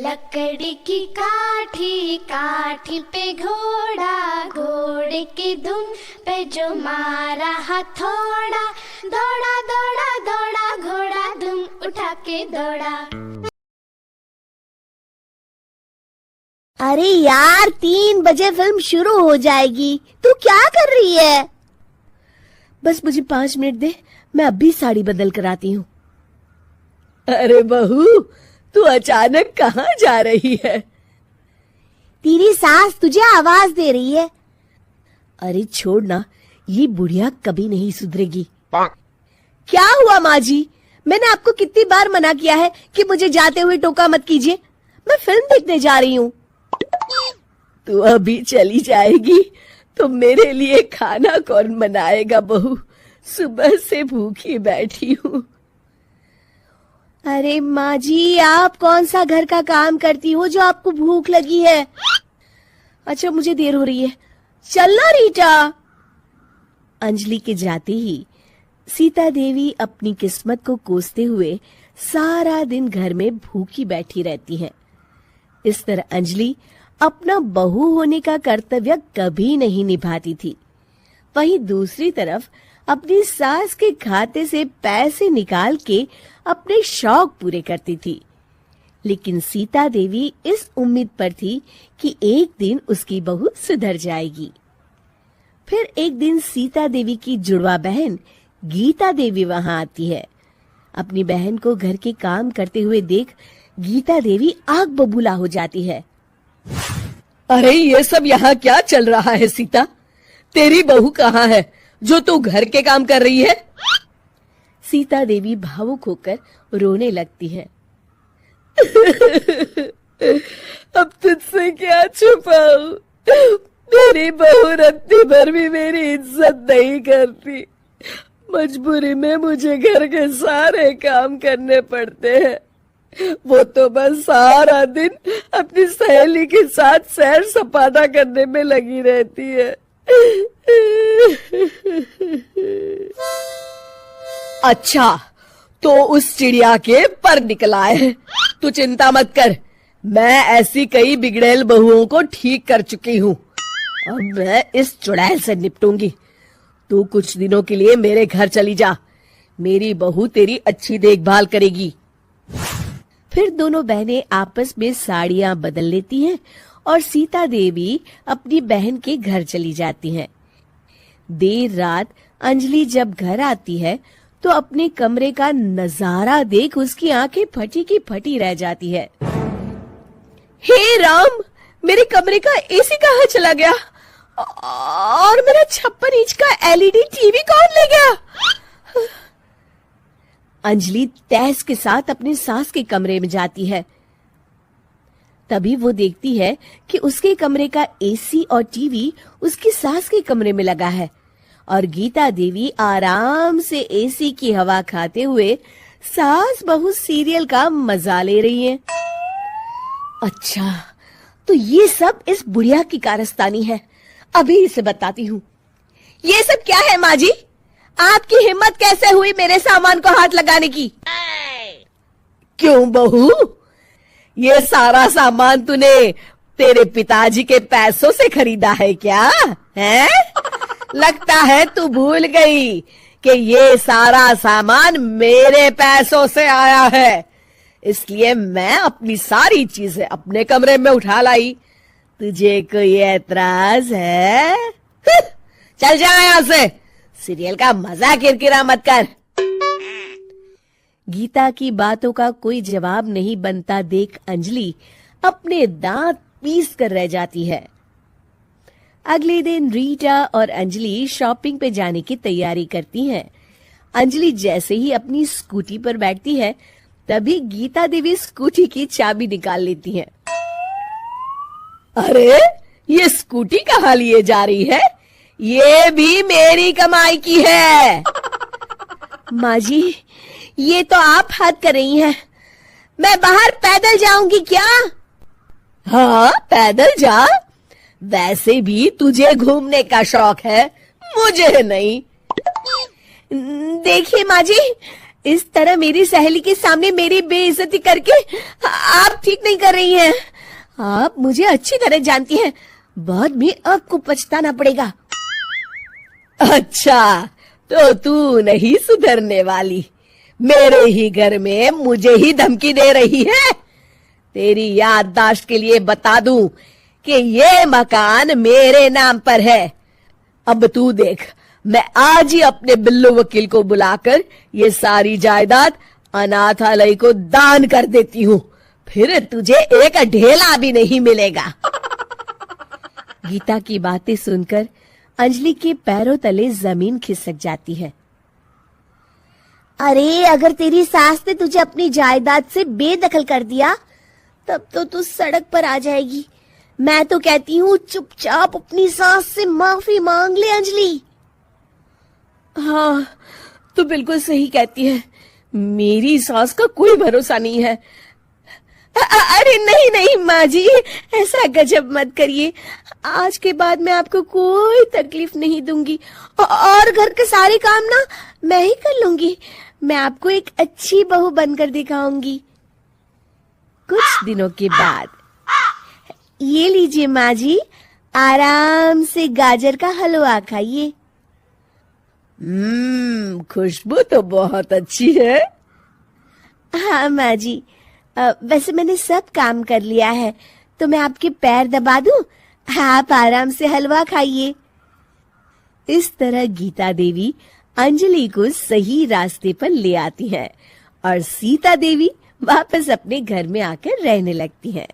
लकड़ी की काठी, काठी पे घोड़ा, घोड़े की धुन पे जो मारा हथौड़ा, दौड़ा दौड़ा दौड़ा घोड़ा धुन उठा के दौड़ा। अरे यार 3 बजे फिल्म शुरू हो जाएगी, तू क्या कर रही है? बस मुझे 5 मिनट दे, मैं अभी साड़ी बदल कर आती हूँ। अरे बहू, तू अचानक कहाँ जा रही है? तेरी सास तुझे आवाज दे रही है। अरे छोड़ ना, ये बुढ़िया कभी नहीं सुधरेगी। क्या हुआ माँ जी? मैंने आपको कितनी बार मना किया है कि मुझे जाते हुए टोका मत कीजिए। मैं फिल्म देखने जा रही हूँ। तू अभी चली जाएगी तो मेरे लिए खाना कौन बनाएगा बहू? सुबह से भूखी बैठी हूँ। अरे माँ जी, आप कौन सा घर का काम करती हो जो आपको भूख लगी है? अच्छा, मुझे देर हो रही है, चलना रीटा। अंजलि के जाते ही सीता देवी अपनी किस्मत को कोसते हुए सारा दिन घर में भूखी बैठी रहती हैं। इस तरह अंजलि अपना बहू होने का कर्तव्य कभी नहीं निभाती थी। वहीं दूसरी तरफ अपनी सास के खाते से पैसे निकाल के अपने शौक पूरे करती थी। लेकिन सीता देवी इस उम्मीद पर थी कि एक दिन उसकी बहू सुधर जाएगी। फिर एक दिन सीता देवी की जुड़वा बहन गीता देवी वहां आती है। अपनी बहन को घर के काम करते हुए देख गीता देवी आग बबूला हो जाती है। अरे ये सब यहाँ क्या चल रहा है सीता? तेरी बहू कहाँ है जो तू घर के काम कर रही है? सीता देवी भावुक होकर रोने लगती है। अब तुझसे क्या छुपाऊं? मेरी बहू रत्ती भर भी मेरी इज्जत नहीं करती। मजबूरी में मुझे घर के सारे काम करने पड़ते हैं। वो तो बस सारा दिन अपनी सहेली के साथ सैर सपाटा करने में लगी रहती है। अच्छा, तो उस चिड़िया के पर निकल आए। तू चिंता मत कर, मैं ऐसी कई बिगड़ैल बहुओं को ठीक कर चुकी हूँ। अब मैं इस चुड़ैल से निपटूंगी। तू कुछ दिनों के लिए मेरे घर चली जा, मेरी बहू तेरी अच्छी देखभाल करेगी। फिर दोनों बहनें आपस में साड़ियां बदल लेती हैं और सीता देवी अपनी बहन के घर चली जाती हैं। देर रात अंजलि जब घर आती है तो अपने कमरे का नजारा देख उसकी आंखें फटी की फटी रह जाती है। हे राम, मेरे कमरे का एसी कहाँ चला गया? और मेरा 56 इंच का एलईडी टीवी कौन ले गया? अंजलि तैस के साथ अपनी सास के कमरे में जाती है। तभी वो देखती है कि उसके कमरे का एसी और टीवी उसकी सास के कमरे में लगा है और गीता देवी आराम से एसी की हवा खाते हुए सास बहू सीरियल का मजा ले रही हैं। अच्छा, तो ये सब इस बुढ़िया की कारस्तानी है। अभी इसे बताती हूँ। ये सब क्या है माँ जी? आपकी हिम्मत कैसे हुई मेरे सामान को हाथ लगाने की? क्यों बहू, ये सारा सामान तूने तेरे पिताजी के पैसों से खरीदा है क्या? हैं? लगता है तू भूल गई कि ये सारा सामान मेरे पैसों से आया है, इसलिए मैं अपनी सारी चीजें अपने कमरे में उठा लाई। तुझे कोई एतराज है? चल जा यहाँ से, सीरियल का मजा किरकिरा मत कर। गीता की बातों का कोई जवाब नहीं बनता देख अंजलि अपने दांत पीस कर रह जाती है। अगले दिन रीटा और अंजलि शॉपिंग पे जाने की तैयारी करती हैं। अंजलि जैसे ही अपनी स्कूटी पर बैठती है तभी गीता देवी स्कूटी की चाबी निकाल लेती हैं। अरे, ये स्कूटी कहाँ लिए जा रही है? ये भी मेरी कमाई की है। माँ जी, ये तो आप हद कर रही हैं। मैं बाहर पैदल जाऊंगी क्या? हाँ, पैदल जा। वैसे भी तुझे घूमने का शौक है, मुझे नहीं। देखिए माँ जी, इस तरह मेरी सहेली के सामने मेरी बेइज्जती करके आप ठीक नहीं कर रही हैं। आप मुझे अच्छी तरह जानती हैं, बाद में आपको पछताना पड़ेगा। अच्छा, तो तू नहीं सुधरने वाली, मेरे ही घर में मुझे ही धमकी दे रही है। तेरी याददाश्त के लिए बता दूं कि ये मकान मेरे नाम पर है। अब तू देख, मैं आज ही अपने बिल्लू वकील को बुलाकर ये सारी जायदाद अनाथालय को दान कर देती हूँ, फिर तुझे एक ढेला भी नहीं मिलेगा। गीता की बातें सुनकर अंजलि के पैरों तले जमीन खिसक जाती है। अरे अगर तेरी सास ने तुझे अपनी जायदाद से बेदखल कर दिया तब तो तू सड़क पर आ जाएगी। मैं तो कहती हूँ चुपचाप अपनी सास से माफी मांग ले अंजलि। हाँ, तू बिल्कुल सही कहती है, मेरी सास का कोई भरोसा नहीं है। अरे नहीं नहीं माँ जी, ऐसा गजब मत करिए। आज के बाद मैं आपको कोई तकलीफ नहीं दूंगी और घर के सारे काम ना मैं ही कर लूंगी। मैं आपको एक अच्छी बहू बनकर दिखाऊंगी। कुछ दिनों के बाद, ये लीजिए माँ जी, आराम से गाजर का हलवा खाइए। खुशबू तो बहुत अच्छी है। हाँ माँ जी, वैसे मैंने सब काम कर लिया है, तो मैं आपके पैर दबा दूं? आप आराम से हलवा खाइए। इस तरह गीता देवी अंजलि को सही रास्ते पर ले आती है और सीता देवी वापस अपने घर में आकर रहने लगती है।